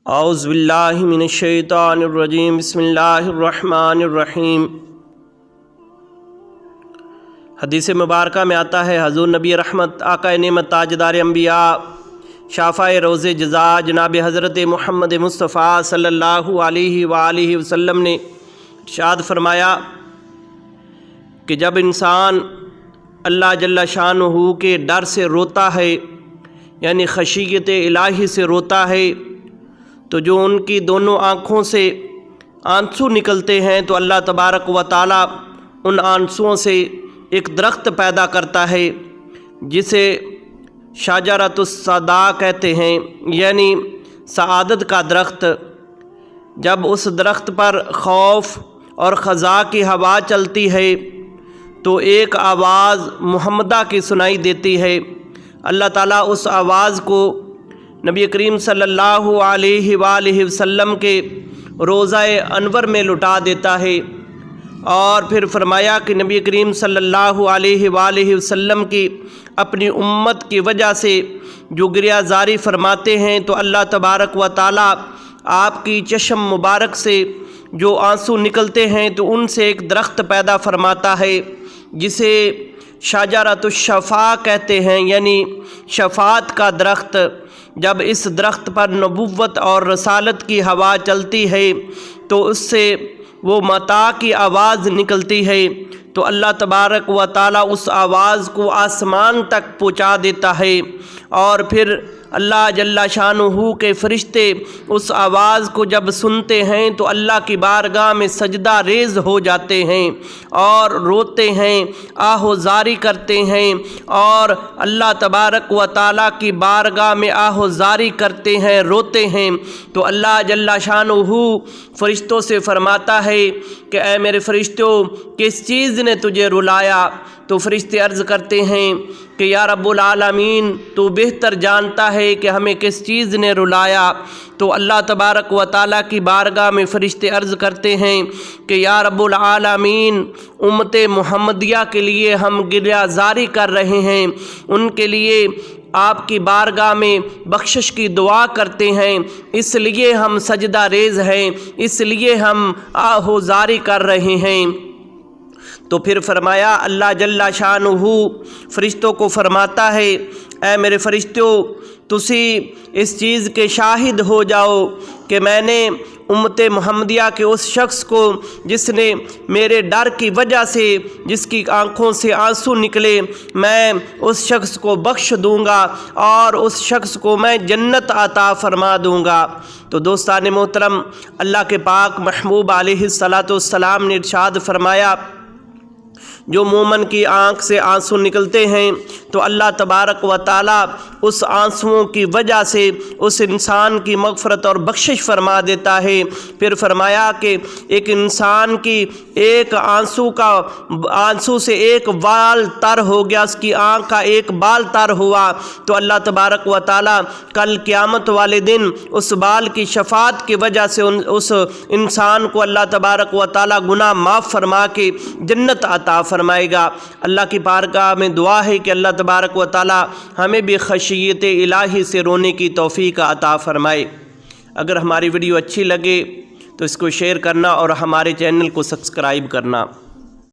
اعوذ باللہ من الشیطان الرجیم بسم اللہ الرحمن الرحیم۔ حدیث مبارکہ میں آتا ہے حضور نبی رحمت آقا نعمت تاجدار انبیاء شافع روز جزا جناب حضرت محمد مصطفیٰ صلی اللہ علیہ وآلہ وسلم نے ارشاد فرمایا کہ جب انسان اللہ جل شانہ کے ڈر سے روتا ہے، یعنی خشیت الہی سے روتا ہے، تو جو ان کی دونوں آنکھوں سے آنسو نکلتے ہیں تو اللہ تبارک و تعالی ان آنسوؤں سے ایک درخت پیدا کرتا ہے جسے شجرۃ السعادہ کہتے ہیں، یعنی سعادت کا درخت۔ جب اس درخت پر خوف اور خزاں کی ہوا چلتی ہے تو ایک آواز محمدہ کی سنائی دیتی ہے۔ اللہ تعالیٰ اس آواز کو نبی کریم صلی اللہ علیہ وآلہ وسلم کے روضہ انور میں لٹا دیتا ہے، اور پھر فرمایا کہ نبی کریم صلی اللہ علیہ وآلہ وسلم کی اپنی امت کی وجہ سے جو گریہ زاری فرماتے ہیں تو اللہ تبارک و تعالیٰ آپ کی چشم مبارک سے جو آنسو نکلتے ہیں تو ان سے ایک درخت پیدا فرماتا ہے جسے شجرۃ الشفاء کہتے ہیں، یعنی شفاعت کا درخت۔ جب اس درخت پر نبوت اور رسالت کی ہوا چلتی ہے تو اس سے وہ مطاع کی آواز نکلتی ہے، تو اللہ تبارک و تعالیٰ اس آواز کو آسمان تک پہنچا دیتا ہے، اور پھر اللہ جل شانہ کے فرشتے اس آواز کو جب سنتے ہیں تو اللہ کی بارگاہ میں سجدہ ریز ہو جاتے ہیں اور روتے ہیں، آہ و زاری کرتے ہیں، اور اللہ تبارک و تعالیٰ کی بارگاہ میں آہ و زاری کرتے ہیں، روتے ہیں۔ تو اللہ جل شانہ فرشتوں سے فرماتا ہے کہ اے میرے فرشتوں، کس چیز نے تجھے رلایا؟ تو فرشتے عرض کرتے ہیں کہ یا رب العالمین، تو بہتر جانتا ہے کہ ہمیں کس چیز نے رلایا۔ تو اللہ تبارک و تعالیٰ کی بارگاہ میں فرشتے عرض کرتے ہیں کہ یا رب العالمین، امت محمدیہ کے لیے ہم گریہ زاری کر رہے ہیں، ان کے لیے آپ کی بارگاہ میں بخشش کی دعا کرتے ہیں، اس لیے ہم سجدہ ریز ہیں، اس لیے ہم آہ و زاری کر رہے ہیں۔ تو پھر فرمایا اللہ جل شانہ فرشتوں کو فرماتا ہے اے میرے فرشتوں، تسی اس چیز کے شاہد ہو جاؤ کہ میں نے امت محمدیہ کے اس شخص کو جس نے میرے ڈر کی وجہ سے جس کی آنکھوں سے آنسو نکلے، میں اس شخص کو بخش دوں گا اور اس شخص کو میں جنت عطا فرما دوں گا۔ تو دوستان محترم، اللہ کے پاک محبوب علیہ الصلاۃ والسلام نے ارشاد فرمایا جو مومن کی آنکھ سے آنسو نکلتے ہیں تو اللہ تبارک و تعالیٰ اس آنسوؤں کی وجہ سے اس انسان کی مغفرت اور بخشش فرما دیتا ہے۔ پھر فرمایا کہ ایک انسان کی ایک آنسو سے ایک بال تر ہو گیا، اس کی آنکھ کا ایک بال تر ہوا تو اللہ تبارک و تعالیٰ کل قیامت والے دن اس بال کی شفاعت کی وجہ سے اس انسان کو اللہ تبارک و تعالیٰ گناہ معاف فرما کے جنت عطا فرمائے گا۔ اللہ کی بارگاہ میں دعا ہے کہ اللہ تبارک و تعالی ہمیں بھی خشیت الہی سے رونے کی توفیق عطا فرمائے۔ اگر ہماری ویڈیو اچھی لگے تو اس کو شیئر کرنا اور ہمارے چینل کو سبسکرائب کرنا۔